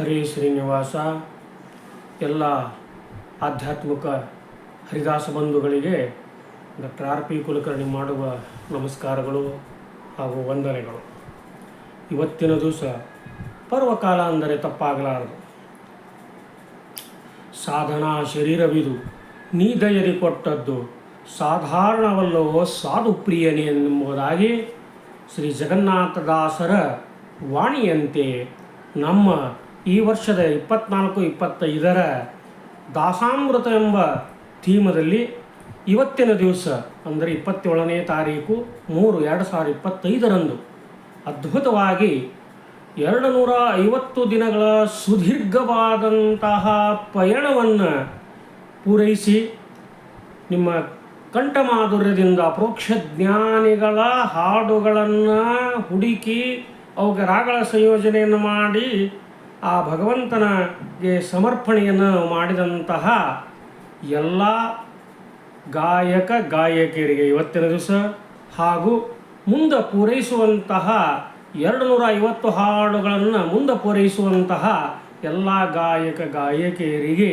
ಹರೇ ಶ್ರೀನಿವಾಸ. ಎಲ್ಲ ಆಧ್ಯಾತ್ಮಿಕ ಹರಿದಾಸ ಬಂಧುಗಳಿಗೆ ಡಾಕ್ಟರ್ ಆರ್ ಪಿ ಕುಲಕರ್ಣಿ ಮಾಡುವ ನಮಸ್ಕಾರಗಳು ಹಾಗೂ ವಂದನೆಗಳು. ಇವತ್ತಿನ ದಿವಸ ಪರ್ವಕಾಲ ಅಂದರೆ ತಪ್ಪಾಗಲಾರದು. ಸಾಧನಾ ಶರೀರವಿದು ನೀ ದಯದಿ ಕೊಟ್ಟದ್ದು ಸಾಧಾರಣವಲ್ಲವೋ ಸಾಧು ಪ್ರಿಯನೇ ಎಂಬುದಾಗಿ ಶ್ರೀ ಜಗನ್ನಾಥದಾಸರ ವಾಣಿಯಂತೆ ನಮ್ಮ ಈ ವರ್ಷದ 24-25 ದಾಸಾಮೃತ ಎಂಬ ಥೀಮದಲ್ಲಿ ಇವತ್ತಿನ ದಿವಸ ಅಂದರೆ 27ನೇ ತಾರೀಕು 3/2025 ಅದ್ಭುತವಾಗಿ 250 ದಿನಗಳ ಸುದೀರ್ಘವಾದಂತಹ ಪಯಣವನ್ನು ಪೂರೈಸಿ ನಿಮ್ಮ ಕಂಠಮಾಧುರ್ಯದಿಂದ ಅಪರೋಕ್ಷ ಜ್ಞಾನಿಗಳ ಹಾಡುಗಳನ್ನು ಹುಡುಕಿ ಅವಕ್ಕೆ ರಾಗಗಳ ಸಂಯೋಜನೆಯನ್ನು ಮಾಡಿ ಆ ಭಗವಂತನಿಗೆ ಸಮರ್ಪಣೆಯನ್ನು ಮಾಡಿದಂತಹ ಎಲ್ಲ ಗಾಯಕ ಗಾಯಕಿಯರಿಗೆ ಇವತ್ತಿನ ದಿವಸ ಹಾಗೂ ಮುಂದೆ ಪೂರೈಸುವಂತಹ 250 ಹಾಡುಗಳನ್ನು ಮುಂದೆ ಪೂರೈಸುವಂತಹ ಎಲ್ಲ ಗಾಯಕ ಗಾಯಕಿಯರಿಗೆ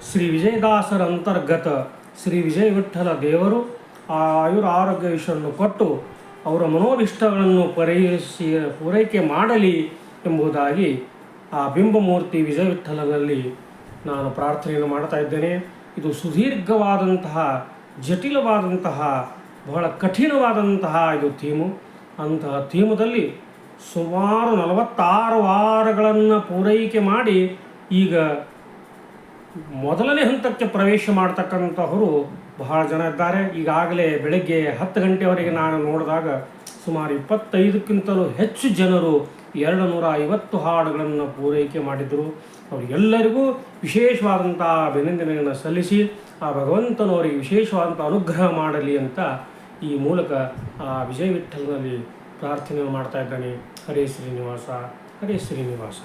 ಶ್ರೀ ವಿಜಯದಾಸರ ಅಂತರ್ಗತ ಶ್ರೀ ವಿಜಯ ವಿಠ್ಠಲ ದೇವರು ಆಯುರ ಆರೋಗ್ಯ ವಿಷಯನ್ನು ಕೊಟ್ಟು ಅವರ ಮನೋಭಿಷ್ಟಗಳನ್ನು ಪೂರೈಕೆ ಮಾಡಲಿ ಎಂಬುದಾಗಿ ಆ ಬಿಂಬಮೂರ್ತಿ ವಿಜಯ ವಿಠ್ಠಲನಲ್ಲಿ ನಾನು ಪ್ರಾರ್ಥನೆಯನ್ನು ಮಾಡ್ತಾ ಇದ್ದೇನೆ. ಇದು ಸುದೀರ್ಘವಾದಂತಹ ಜಟಿಲವಾದಂತಹ ಬಹಳ ಕಠಿಣವಾದಂತಹ ಇದು ಥೀಮು. ಅಂತಹ ಥೀಮದಲ್ಲಿ ಸುಮಾರು 46 ವಾರಗಳನ್ನು ಪೂರೈಕೆ ಮಾಡಿ ಈಗ ಮೊದಲನೇ ಹಂತಕ್ಕೆ ಪ್ರವೇಶ ಮಾಡ್ತಕ್ಕಂಥವರು ಬಹಳ ಜನ ಇದ್ದಾರೆ. ಈಗಾಗಲೇ ಬೆಳಗ್ಗೆ 10 ಗಂಟೆವರೆಗೆ ನಾನು ನೋಡಿದಾಗ ಸುಮಾರು 25ಕ್ಕಿಂತಲೂ ಹೆಚ್ಚು ಜನರು 250 ಹಾಡುಗಳನ್ನು ಪೂರೈಕೆ ಮಾಡಿದರು. ಅವರಿಗೆಲ್ಲರಿಗೂ ವಿಶೇಷವಾದಂಥ ಅಭಿನಂದನೆಯನ್ನು ಸಲ್ಲಿಸಿ ಆ ಭಗವಂತನವರಿಗೆ ವಿಶೇಷವಾದಂಥ ಅನುಗ್ರಹ ಮಾಡಲಿ ಅಂತ ಈ ಮೂಲಕ ಆ ವಿಜಯ ವಿಠ್ಠಲನಲ್ಲಿ ಪ್ರಾರ್ಥನೆ ಮಾಡ್ತಾ ಇದ್ದಾನೆ. ಹರೇ ಶ್ರೀನಿವಾಸ, ಹರೇ ಶ್ರೀನಿವಾಸ.